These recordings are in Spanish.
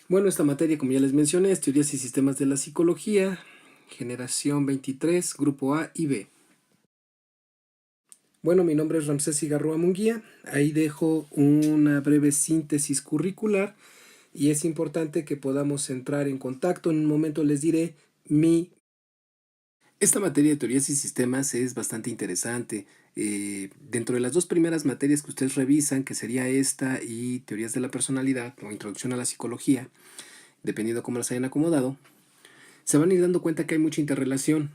Bueno, esta materia, como ya les mencioné, es Teorías y Sistemas de la Psicología, generación 23, grupo A y B. Bueno, mi nombre es Ramsés Cigarroa Munguía. Ahí dejo una breve síntesis curricular y es importante que podamos entrar en contacto. En un momento les diré mi... Esta materia de teorías y sistemas es bastante interesante. Dentro de las dos primeras materias que ustedes revisan, que sería esta y teorías de la personalidad o introducción a la psicología, dependiendo cómo las hayan acomodado, se van a ir dando cuenta que hay mucha interrelación.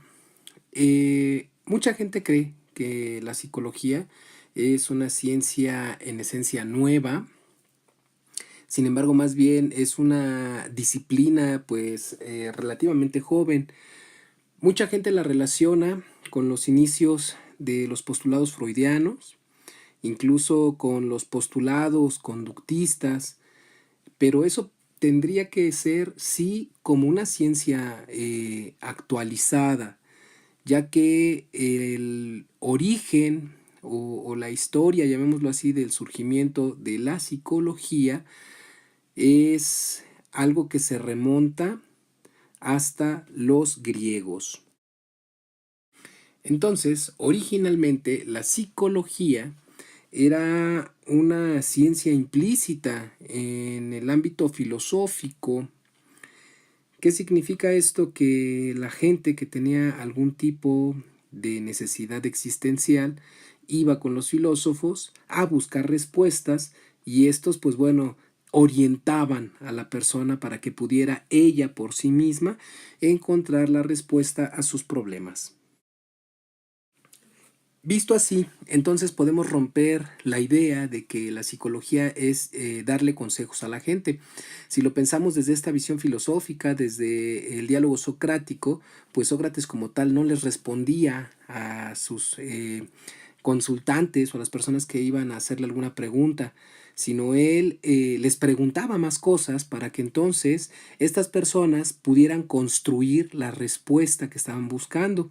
Mucha gente cree que la psicología es una ciencia en esencia nueva. Sin embargo, más bien es una disciplina pues relativamente joven. Mucha gente la relaciona con los inicios de los postulados freudianos, incluso con los postulados conductistas, pero eso tendría que ser sí como una ciencia actualizada, ya que el origen o la historia, llamémoslo así, del surgimiento de la psicología es algo que se remonta hasta los griegos. Entonces, originalmente la psicología era una ciencia implícita en el ámbito filosófico. ¿Qué significa esto? Que la gente que tenía algún tipo de necesidad existencial iba con los filósofos a buscar respuestas y estos, pues bueno, orientaban a la persona para que pudiera ella por sí misma encontrar la respuesta a sus problemas. Visto así, entonces podemos romper la idea de que la psicología es darle consejos a la gente. Si lo pensamos desde esta visión filosófica, desde el diálogo socrático, pues Sócrates como tal no les respondía a sus consultantes o a las personas que iban a hacerle alguna pregunta, sino él les preguntaba más cosas para que entonces estas personas pudieran construir la respuesta que estaban buscando.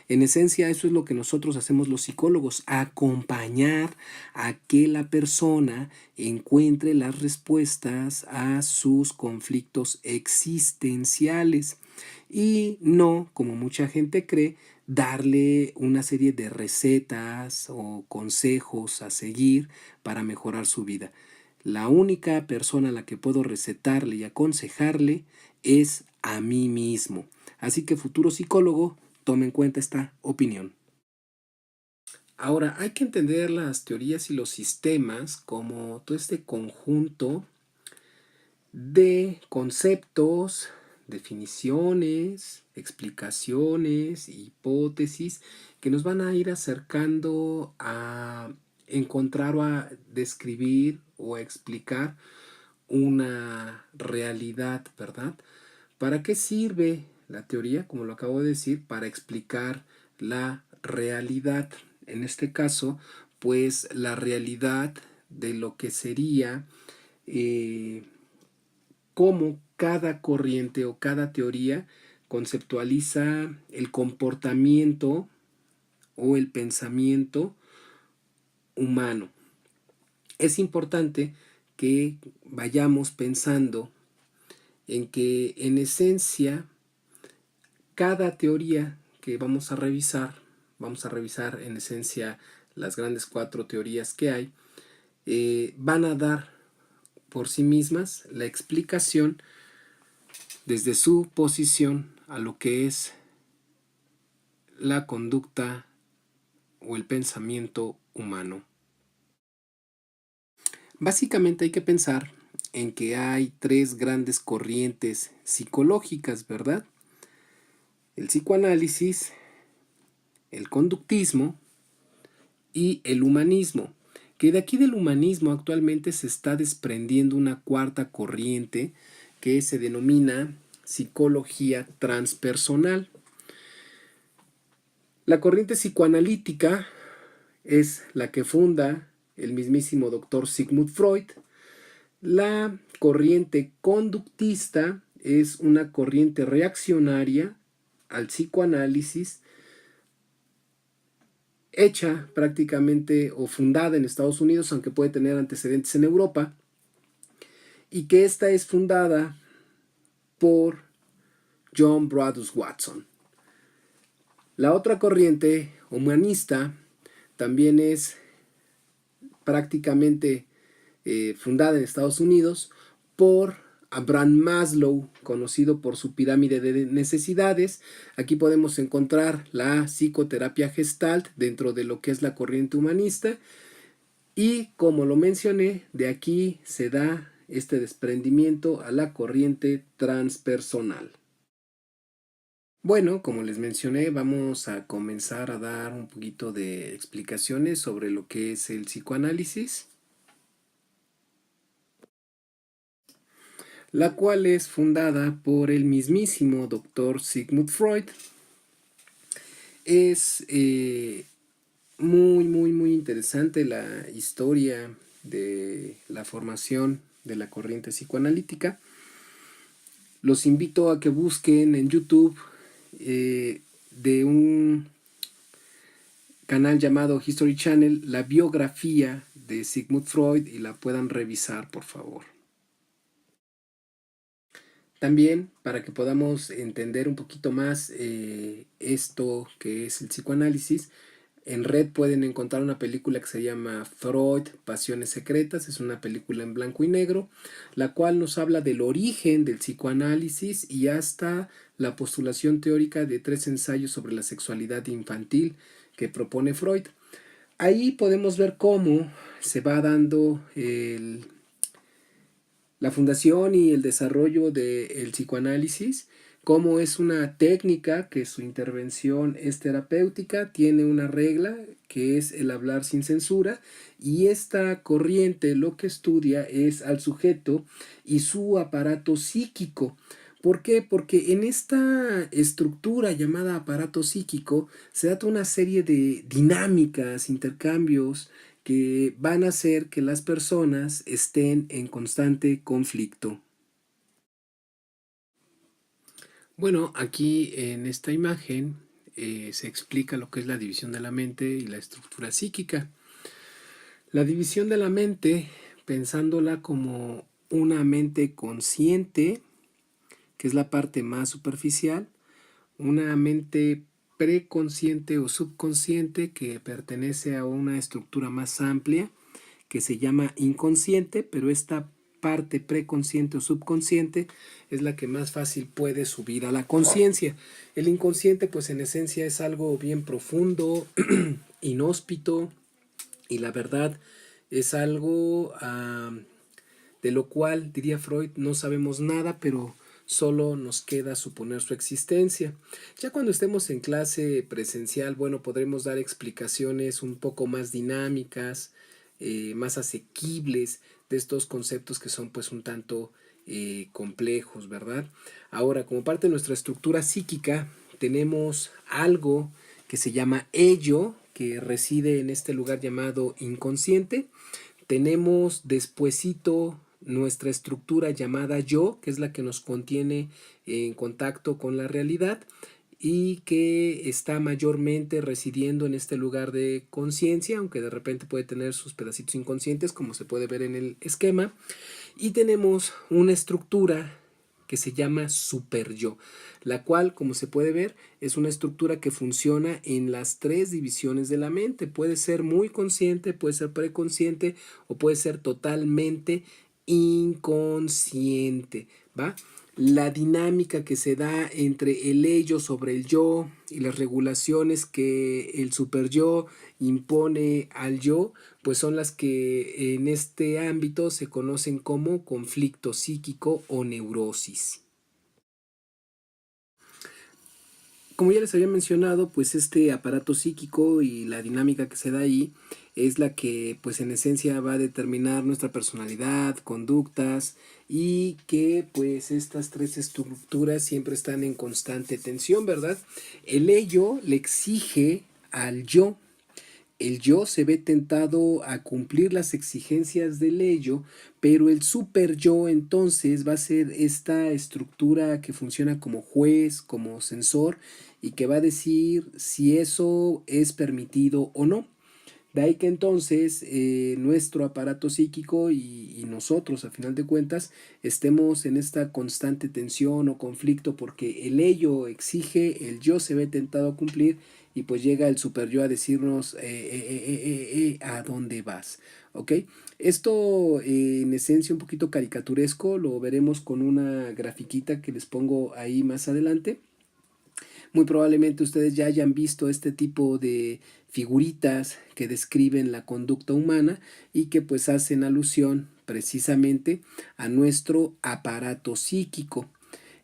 En esencia, eso es lo que nosotros hacemos los psicólogos, acompañar a que la persona encuentre las respuestas a sus conflictos existenciales y no, como mucha gente cree, darle una serie de recetas o consejos a seguir para mejorar su vida. La única persona a la que puedo recetarle y aconsejarle es a mí mismo. Así que, futuro psicólogo, tome en cuenta esta opinión. Ahora, hay que entender las teorías y los sistemas como todo este conjunto de conceptos, definiciones, explicaciones, hipótesis que nos van a ir acercando a encontrar o a describir o a explicar una realidad, ¿verdad? ¿Para qué sirve la teoría? Como lo acabo de decir, para explicar la realidad. En este caso, pues la realidad de lo que sería cómo cada corriente o cada teoría conceptualiza el comportamiento o el pensamiento humano. Es importante que vayamos pensando en que en esencia cada teoría que vamos a revisar en esencia las grandes 4 teorías que hay, van a dar por sí mismas la explicación desde su posición a lo que es la conducta o el pensamiento humano. Básicamente hay que pensar en que hay 3 grandes corrientes psicológicas, ¿verdad? El psicoanálisis, el conductismo y el humanismo. Que de aquí del humanismo actualmente se está desprendiendo una cuarta corriente que se denomina psicología transpersonal. La corriente psicoanalítica es la que funda el mismísimo doctor Sigmund Freud. La corriente conductista es una corriente reaccionaria al psicoanálisis, hecha prácticamente o fundada en Estados Unidos, aunque puede tener antecedentes en Europa, y que esta es fundada por John Brodus Watson. La otra corriente humanista también es prácticamente fundada en Estados Unidos por Abraham Maslow, conocido por su pirámide de necesidades. Aquí podemos encontrar la psicoterapia Gestalt dentro de lo que es la corriente humanista. Y como lo mencioné, de aquí se da este desprendimiento a la corriente transpersonal. Bueno, como les mencioné, vamos a comenzar a dar un poquito de explicaciones sobre lo que es el psicoanálisis, la cual es fundada por el mismísimo doctor Sigmund Freud. Es muy interesante la historia de la formación de la corriente psicoanalítica. Los invito a que busquen en YouTube de un canal llamado History Channel la biografía de Sigmund Freud y la puedan revisar, por favor. También, para que podamos entender un poquito más esto que es el psicoanálisis, en red pueden encontrar una película que se llama Freud, Pasiones Secretas. Es una película en blanco y negro, la cual nos habla del origen del psicoanálisis y hasta la postulación teórica de 3 ensayos sobre la sexualidad infantil que propone Freud. Ahí podemos ver cómo se va dando la fundación y el desarrollo del psicoanálisis, cómo es una técnica que su intervención es terapéutica, tiene una regla que es el hablar sin censura, y esta corriente lo que estudia es al sujeto y su aparato psíquico. ¿Por qué? Porque en esta estructura llamada aparato psíquico se da una serie de dinámicas, intercambios, que van a hacer que las personas estén en constante conflicto. Bueno, aquí en esta imagen se explica lo que es la división de la mente y la estructura psíquica. La división de la mente, pensándola como una mente consciente, que es la parte más superficial, una mente preconsciente o subconsciente que pertenece a una estructura más amplia que se llama inconsciente, pero esta parte preconsciente o subconsciente es la que más fácil puede subir a la conciencia. El inconsciente, pues en esencia es algo bien profundo, inhóspito, y la verdad es algo de lo cual, diría Freud, no sabemos nada, pero solo nos queda suponer su existencia. Ya cuando estemos en clase presencial, bueno, podremos dar explicaciones un poco más dinámicas, más asequibles de estos conceptos que son pues un tanto complejos, ¿verdad? Ahora, como parte de nuestra estructura psíquica, tenemos algo que se llama ello, que reside en este lugar llamado inconsciente. Tenemos despuesito nuestra estructura llamada yo, que es la que nos contiene en contacto con la realidad y que está mayormente residiendo en este lugar de conciencia, aunque de repente puede tener sus pedacitos inconscientes, como se puede ver en el esquema. Y tenemos una estructura que se llama superyo, la cual, como se puede ver, es una estructura que funciona en las 3 divisiones de la mente. Puede ser muy consciente, puede ser preconsciente o puede ser totalmente inconsciente, ¿va? La dinámica que se da entre el ello sobre el yo y las regulaciones que el superyo impone al yo, pues son las que en este ámbito se conocen como conflicto psíquico o neurosis. Como ya les había mencionado, pues este aparato psíquico y la dinámica que se da ahí es la que pues en esencia va a determinar nuestra personalidad, conductas, y que pues estas 3 estructuras siempre están en constante tensión, ¿verdad? El ello le exige al yo. El yo se ve tentado a cumplir las exigencias del ello, pero el super yo entonces va a ser esta estructura que funciona como juez, como censor, y que va a decir si eso es permitido o no. De ahí que entonces nuestro aparato psíquico y nosotros, a final de cuentas, estemos en esta constante tensión o conflicto porque el ello exige, el yo se ve tentado a cumplir y pues llega el super yo a decirnos ¿a dónde vas? ¿Ok? Esto en esencia un poquito caricaturesco, lo veremos con una grafiquita que les pongo ahí más adelante. Muy probablemente ustedes ya hayan visto este tipo de figuritas que describen la conducta humana y que pues hacen alusión precisamente a nuestro aparato psíquico.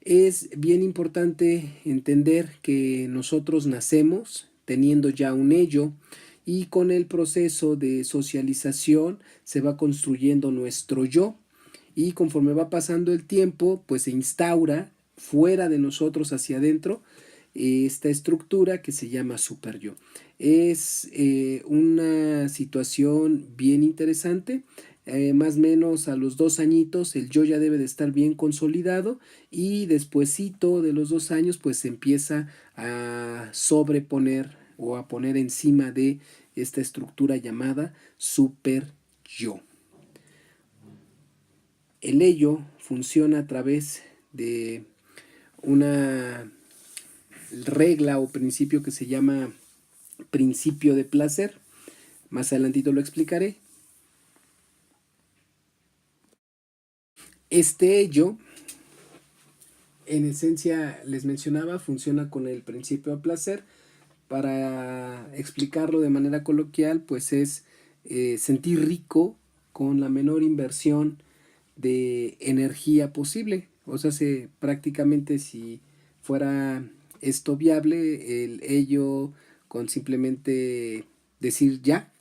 Es bien importante entender que nosotros nacemos teniendo ya un ello y con el proceso de socialización se va construyendo nuestro yo y conforme va pasando el tiempo pues se instaura fuera de nosotros hacia adentro esta estructura que se llama super yo. Es una situación bien interesante. Más o menos a los 2 añitos el yo ya debe de estar bien consolidado y despuesito de los 2 años pues se empieza a sobreponer o a poner encima de esta estructura llamada super yo. El ello funciona a través de una regla o principio que se llama principio de placer. Más adelantito lo explicaré. Este ello, en esencia les mencionaba, funciona con el principio de placer. Para explicarlo de manera coloquial, pues es sentir rico con la menor inversión de energía posible. O sea, prácticamente si fuera esto viable, el ello con simplemente decir ya,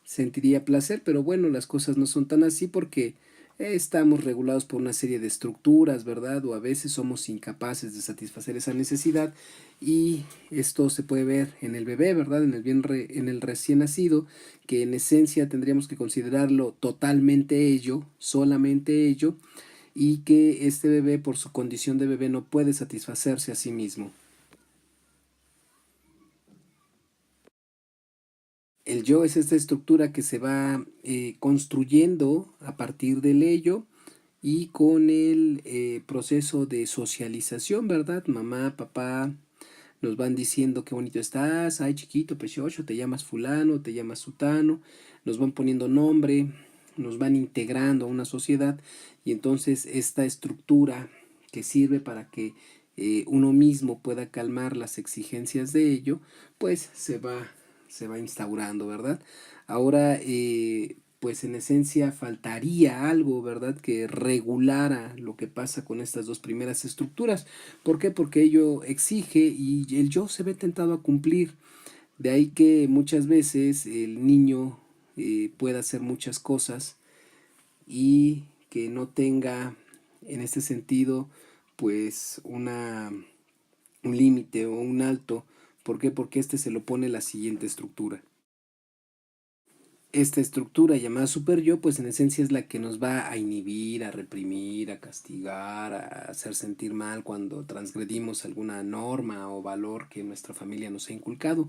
sentiría placer, pero bueno, las cosas no son tan así porque estamos regulados por una serie de estructuras, ¿verdad? O a veces somos incapaces de satisfacer esa necesidad y esto se puede ver en el bebé, ¿verdad? En el recién nacido, que en esencia tendríamos que considerarlo totalmente ello, solamente ello, y que este bebé por su condición de bebé no puede satisfacerse a sí mismo. El yo es esta estructura que se va construyendo a partir del ello y con el proceso de socialización, ¿verdad? Mamá, papá nos van diciendo qué bonito estás, ay chiquito, precioso, te llamas fulano, te llamas sutano, nos van poniendo nombre, nos van integrando a una sociedad y entonces esta estructura que sirve para que uno mismo pueda calmar las exigencias de ello, pues se va instaurando, ¿verdad? Ahora, pues en esencia faltaría algo, ¿verdad? Que regulara lo que pasa con estas dos primeras estructuras. ¿Por qué? Porque ello exige y el yo se ve tentado a cumplir. De ahí que muchas veces el niño pueda hacer muchas cosas y que no tenga en este sentido pues un límite o un alto. ¿Por qué? Porque este se lo pone la siguiente estructura. Esta estructura llamada super yo, pues en esencia es la que nos va a inhibir, a reprimir, a castigar, a hacer sentir mal cuando transgredimos alguna norma o valor que nuestra familia nos ha inculcado.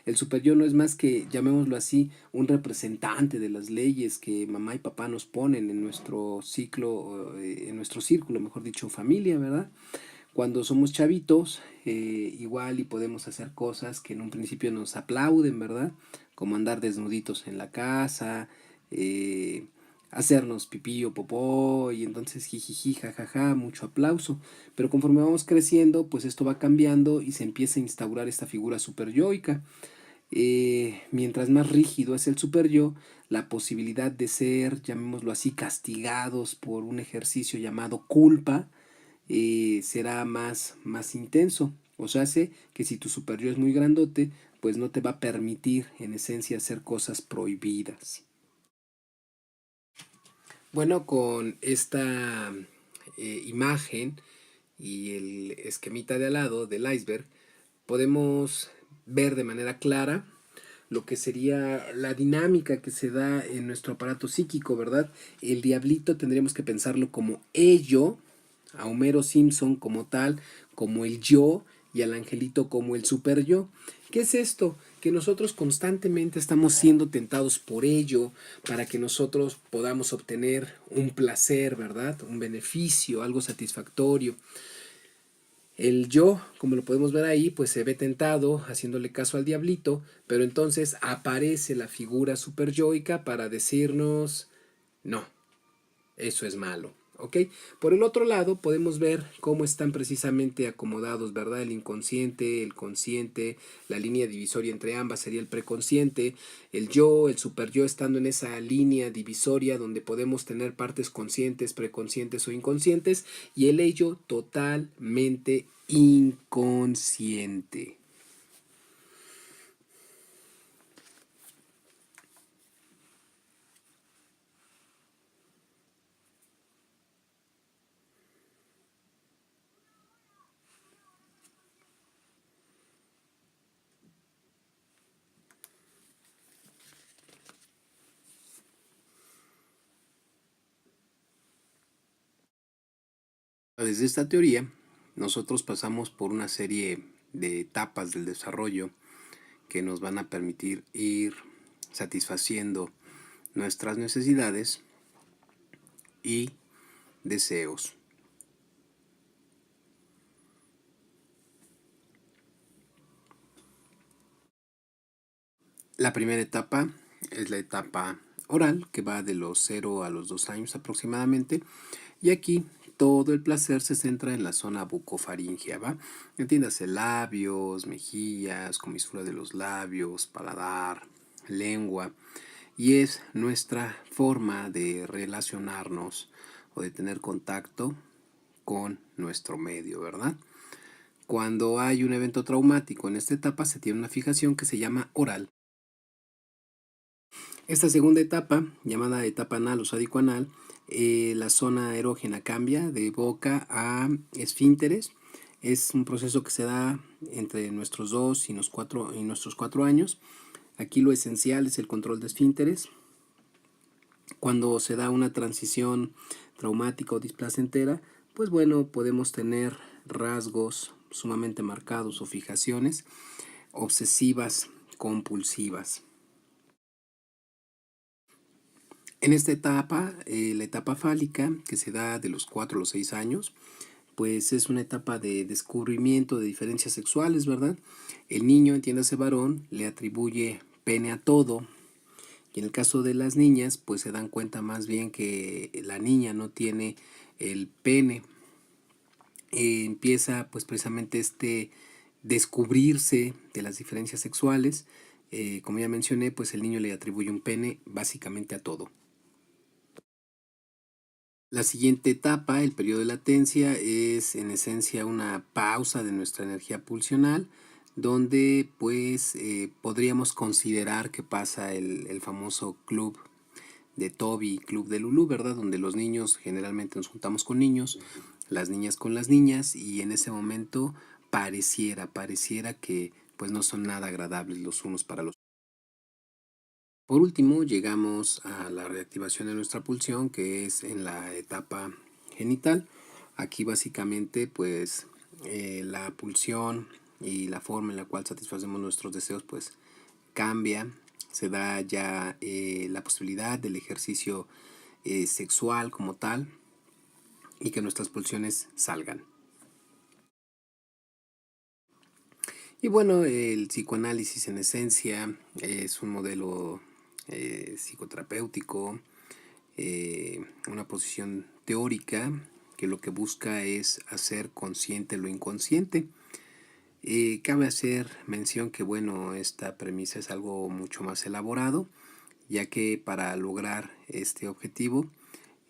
El super yo no es más que, llamémoslo así, un representante de las leyes que mamá y papá nos ponen en nuestro ciclo, en nuestro círculo, mejor dicho, familia, ¿verdad? Cuando somos chavitos, igual y podemos hacer cosas que en un principio nos aplauden, ¿verdad? Como andar desnuditos en la casa, hacernos pipí o popó, y entonces jijiji, jajaja, mucho aplauso. Pero conforme vamos creciendo, pues esto va cambiando y se empieza a instaurar esta figura superyoica. Mientras más rígido es el super yo, la posibilidad de ser, llamémoslo así, castigados por un ejercicio llamado culpa, será más intenso. O sea, hace que si tu super yo es muy grandote, pues no te va a permitir en esencia hacer cosas prohibidas. Bueno, con esta imagen y el esquemita de al lado del iceberg, podemos ver de manera clara lo que sería la dinámica que se da en nuestro aparato psíquico, ¿verdad? El diablito tendríamos que pensarlo como ello, a Homero Simpson como tal, como el yo y al angelito como el super yo. ¿Qué es esto? que nosotros constantemente estamos siendo tentados por ello para que nosotros podamos obtener un placer, ¿verdad? Un beneficio, algo satisfactorio. El yo, como lo podemos ver ahí, pues se ve tentado haciéndole caso al diablito, pero entonces aparece la figura superyoica para decirnos, no, eso es malo, ¿ok? Por el otro lado, podemos ver cómo están precisamente acomodados, ¿verdad? El inconsciente, el consciente, la línea divisoria entre ambas sería el preconsciente, el yo, el super yo estando en esa línea divisoria donde podemos tener partes conscientes, preconscientes o inconscientes, y el ello totalmente inconsciente. Desde esta teoría, nosotros pasamos por una serie de etapas del desarrollo que nos van a permitir ir satisfaciendo nuestras necesidades y deseos. La primera etapa es la etapa oral, que va de los 0 a los 2 años aproximadamente, y aquí todo el placer se centra en la zona bucofaringea, ¿va? Entiéndase labios, mejillas, comisura de los labios, paladar, lengua, y es nuestra forma de relacionarnos o de tener contacto con nuestro medio, ¿verdad? Cuando hay un evento traumático en esta etapa se tiene una fijación que se llama oral. Esta segunda etapa, llamada etapa anal o sádico anal, la zona erógena cambia de boca a esfínteres. Es un proceso que se da entre nuestros 2 y nuestros 4 años. Aquí lo esencial es el control de esfínteres. Cuando se da una transición traumática o displacentera, pues bueno, podemos tener rasgos sumamente marcados o fijaciones obsesivas compulsivas. En esta etapa, la etapa fálica, que se da de los 4 a los 6 años, pues es una etapa de descubrimiento de diferencias sexuales, ¿verdad? El niño, entiéndase varón, le atribuye pene a todo. Y en el caso de las niñas, pues se dan cuenta más bien que la niña no tiene el pene. Empieza pues precisamente este descubrirse de las diferencias sexuales. Como ya mencioné, pues el niño le atribuye un pene básicamente a todo. La siguiente etapa, el periodo de latencia, es en esencia una pausa de nuestra energía pulsional, donde pues podríamos considerar que pasa el famoso club de Toby, club de Lulú, ¿verdad? Donde los niños generalmente nos juntamos con niños, las niñas con las niñas, y en ese momento pareciera que pues no son nada agradables los unos para los otros. Por último, llegamos a la reactivación de nuestra pulsión, que es en la etapa genital. Aquí básicamente pues la pulsión y la forma en la cual satisfacemos nuestros deseos pues cambia. Se da ya la posibilidad del ejercicio sexual como tal y que nuestras pulsiones salgan. Y bueno, el psicoanálisis en esencia es un modelo psicoterapéutico, una posición teórica que lo que busca es hacer consciente lo inconsciente. Cabe hacer mención que bueno, esta premisa es algo mucho más elaborado, ya que para lograr este objetivo,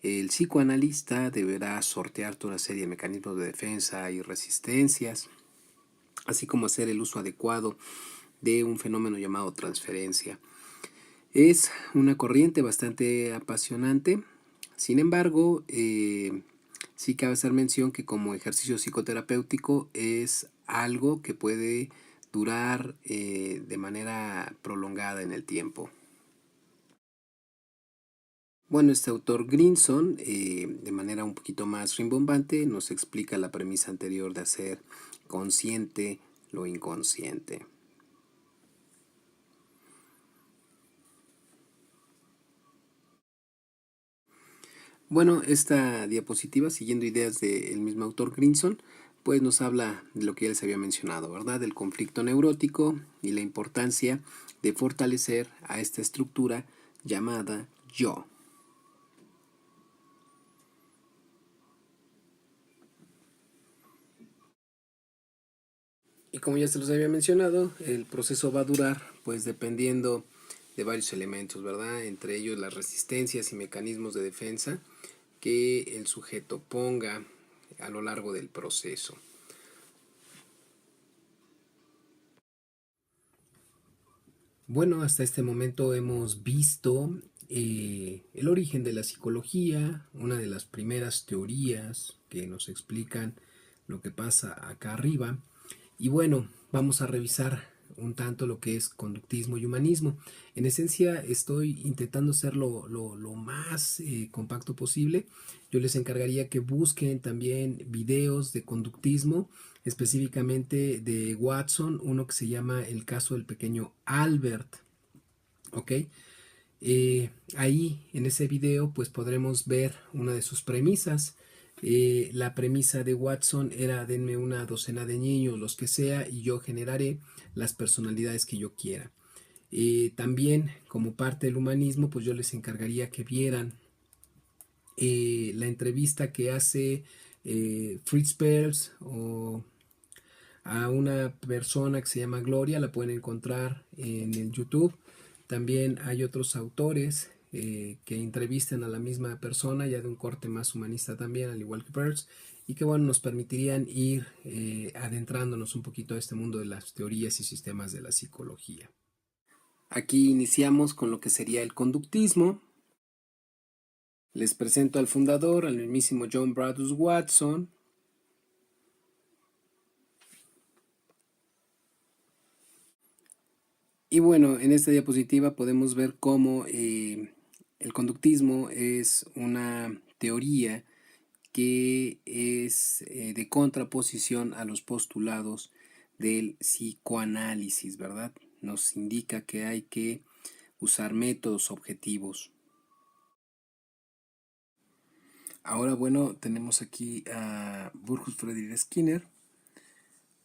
el psicoanalista deberá sortear toda una serie de mecanismos de defensa y resistencias, así como hacer el uso adecuado de un fenómeno llamado transferencia. Es una corriente bastante apasionante, sin embargo, sí cabe hacer mención que como ejercicio psicoterapéutico es algo que puede durar de manera prolongada en el tiempo. Bueno, este autor Grinson, de manera un poquito más rimbombante, nos explica la premisa anterior de hacer consciente lo inconsciente. Bueno, esta diapositiva, siguiendo ideas del mismo autor Grinson, pues nos habla de lo que ya les había mencionado, ¿verdad? Del conflicto neurótico y la importancia de fortalecer a esta estructura llamada yo. Y como ya se los había mencionado, el proceso va a durar pues dependiendo de varios elementos, ¿verdad? Entre ellos las resistencias y mecanismos de defensa que el sujeto ponga a lo largo del proceso. Bueno, hasta este momento hemos visto el origen de la psicología, una de las primeras teorías que nos explican lo que pasa acá arriba. Y bueno, vamos a revisar un tanto lo que es conductismo y humanismo. En esencia estoy intentando ser lo más compacto posible. Yo les encargaría que busquen también videos de conductismo, específicamente de Watson, uno que se llama El caso del pequeño Albert. ¿Ok? Ahí en ese video pues podremos ver una de sus premisas. La premisa de Watson era: denme una docena de niños, los que sea, y yo generaré las personalidades que yo quiera. También como parte del humanismo pues yo les encargaría que vieran la entrevista que hace Fritz Perls o a una persona que se llama Gloria, la pueden encontrar en el YouTube. También hay otros autores que entrevistan a la misma persona, ya de un corte más humanista también, al igual que Peirce, y que bueno, nos permitirían ir adentrándonos un poquito a este mundo de las teorías y sistemas de la psicología. Aquí iniciamos con lo que sería el conductismo. Les presento al fundador, al mismísimo John Bradus Watson. Y bueno, en esta diapositiva podemos ver cómo el conductismo es una teoría que es de contraposición a los postulados del psicoanálisis, ¿verdad? Nos indica que hay que usar métodos objetivos. Ahora, bueno, tenemos aquí a Burgos Friedrich Skinner,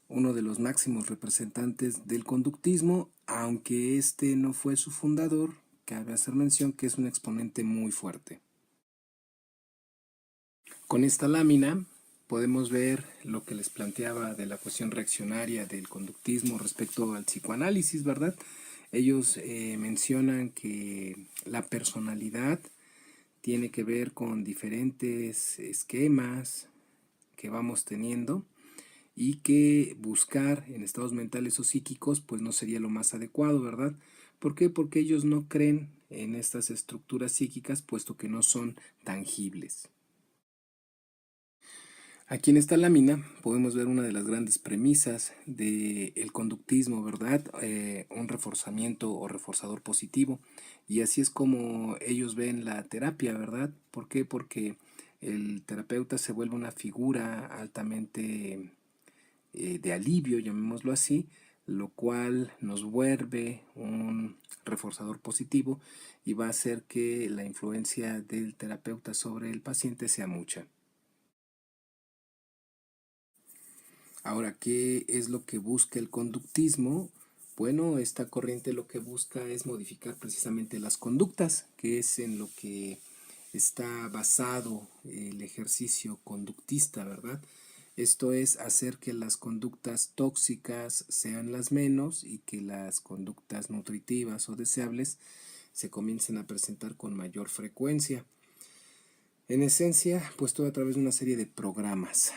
uno de los máximos representantes del conductismo, aunque este no fue su fundador. Cabe hacer mención que es un exponente muy fuerte. Con esta lámina podemos ver lo que les planteaba de la cuestión reaccionaria del conductismo respecto al psicoanálisis, ¿verdad? Ellos mencionan que la personalidad tiene que ver con diferentes esquemas que vamos teniendo y que buscar en estados mentales o psíquicos pues no sería lo más adecuado, ¿verdad? ¿Por qué? Porque ellos no creen en estas estructuras psíquicas puesto que no son tangibles. Aquí en esta lámina podemos ver una de las grandes premisas del conductismo, ¿verdad? Un reforzamiento o reforzador positivo. Y así es como ellos ven la terapia, ¿verdad? ¿Por qué? Porque el terapeuta se vuelve una figura altamente de alivio, llamémoslo así, lo cual nos vuelve un reforzador positivo y va a hacer que la influencia del terapeuta sobre el paciente sea mucha. Ahora, ¿qué es lo que busca el conductismo? Bueno, esta corriente lo que busca es modificar precisamente las conductas, que es en lo que está basado el ejercicio conductista, ¿verdad? Esto es hacer que las conductas tóxicas sean las menos y que las conductas nutritivas o deseables se comiencen a presentar con mayor frecuencia. En esencia, pues todo a través de una serie de programas.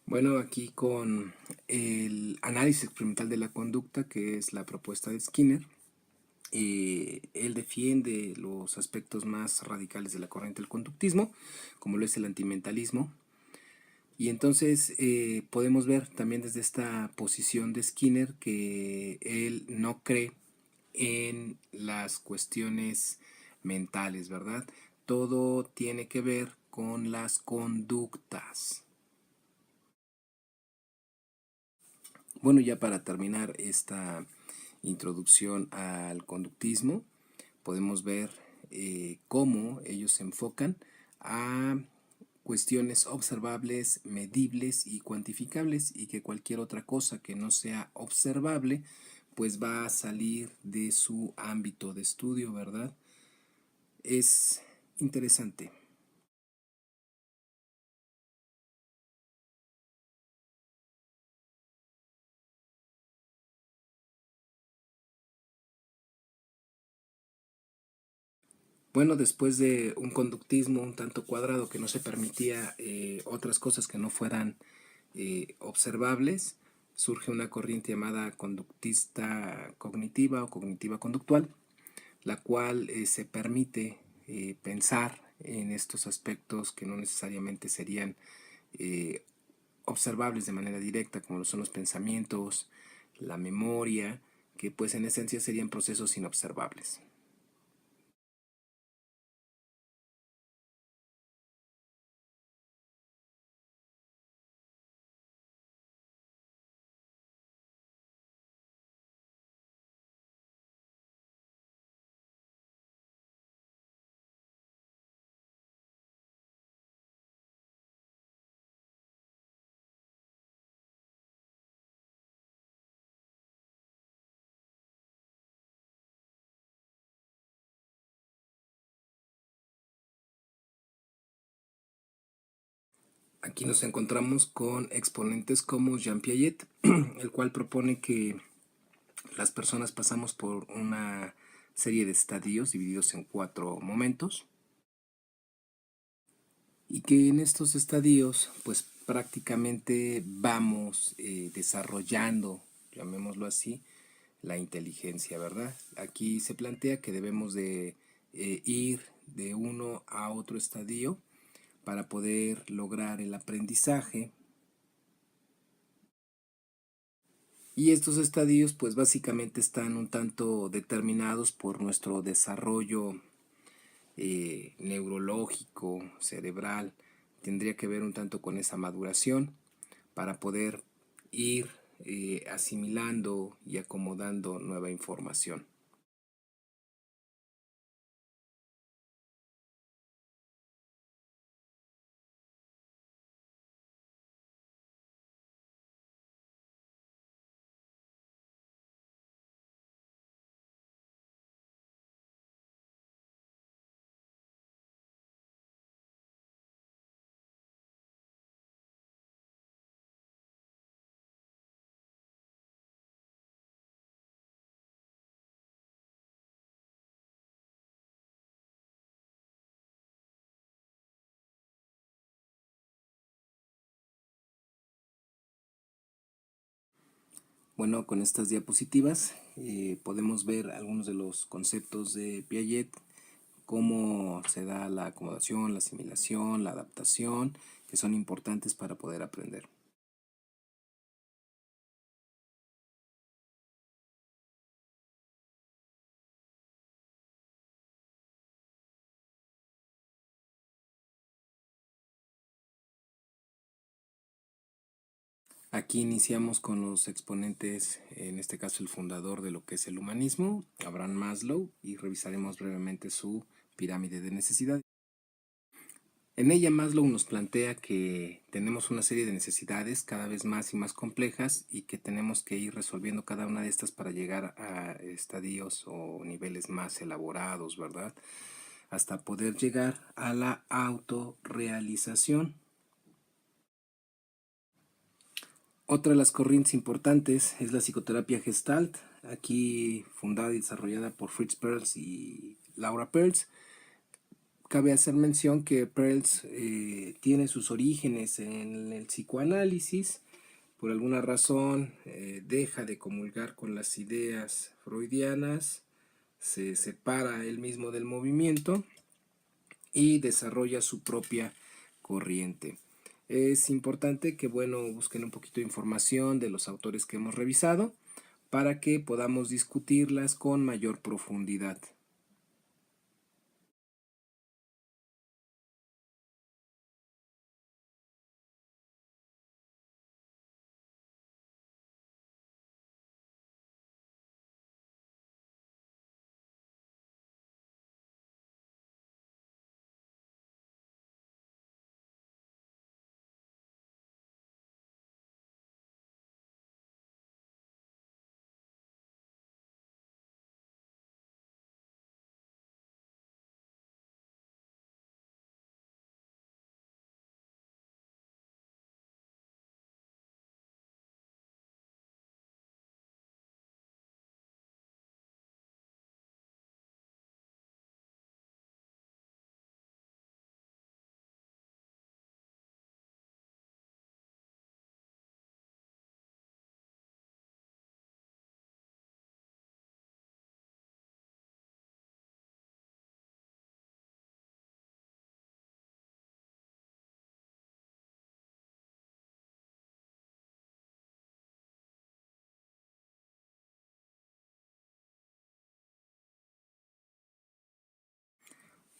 Bueno, aquí con el análisis experimental de la conducta, que es la propuesta de Skinner, él defiende los aspectos más radicales de la corriente del conductismo, como lo es el antimentalismo. Y entonces podemos ver también desde esta posición de Skinner que él no cree en las cuestiones mentales, ¿verdad? Todo tiene que ver con las conductas. Bueno, ya para terminar esta introducción al conductismo, podemos ver cómo ellos se enfocan a cuestiones observables, medibles y cuantificables, y que cualquier otra cosa que no sea observable pues va a salir de su ámbito de estudio, ¿verdad? Es interesante. Bueno, después de un conductismo un tanto cuadrado que no se permitía otras cosas que no fueran observables, surge una corriente llamada conductista cognitiva o cognitiva conductual, la cual se permite pensar en estos aspectos que no necesariamente serían eh, observables de manera directa, como lo son los pensamientos, la memoria, que pues en esencia serían procesos inobservables. Aquí nos encontramos con exponentes como Jean Piaget, el cual propone que las personas pasamos por una serie de estadios divididos en 4 momentos, y que en estos estadios pues prácticamente vamos desarrollando, llamémoslo así, la inteligencia, ¿verdad? Aquí se plantea que debemos de ir de uno a otro estadio para poder lograr el aprendizaje. Y estos estadios pues básicamente están un tanto determinados por nuestro desarrollo neurológico, cerebral. Tendría que ver un tanto con esa maduración para poder ir asimilando y acomodando nueva información. Bueno, con estas diapositivas podemos ver algunos de los conceptos de Piaget, cómo se da la acomodación, la asimilación, la adaptación, que son importantes para poder aprender. Aquí iniciamos con los exponentes, en este caso el fundador de lo que es el humanismo, Abraham Maslow, y revisaremos brevemente su pirámide de necesidades. En ella Maslow nos plantea que tenemos una serie de necesidades cada vez más y más complejas, y que tenemos que ir resolviendo cada una de estas para llegar a estadios o niveles más elaborados, ¿verdad? Hasta poder llegar a la autorrealización. Otra de las corrientes importantes es la psicoterapia Gestalt, aquí fundada y desarrollada por Fritz Perls y Laura Perls. Cabe hacer mención que Perls tiene sus orígenes en el psicoanálisis. Por alguna razón deja de comulgar con las ideas freudianas, se separa él mismo del movimiento y desarrolla su propia corriente. Es importante que, bueno, busquen un poquito de información de los autores que hemos revisado para que podamos discutirlas con mayor profundidad.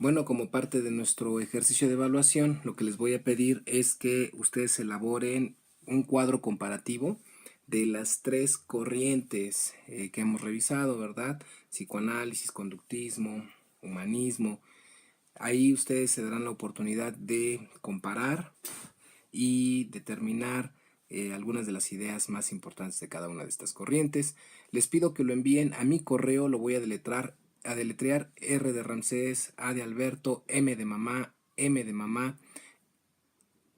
Bueno, como parte de nuestro ejercicio de evaluación, lo que les voy a pedir es que ustedes elaboren un cuadro comparativo de las tres corrientes que hemos revisado, ¿verdad? Psicoanálisis, conductismo, humanismo. Ahí ustedes se darán la oportunidad de comparar y determinar algunas de las ideas más importantes de cada una de estas corrientes. Les pido que lo envíen a mi correo, lo voy a deletrear: R de Ramsés, A de Alberto, M de mamá, M de mamá,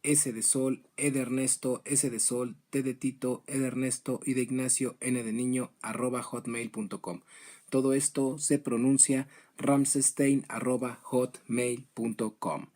S de sol, E de Ernesto, S de sol, T de Tito, E de Ernesto, I de Ignacio, N de niño, @hotmail.com. Todo esto se pronuncia ramsestein@hotmail.com.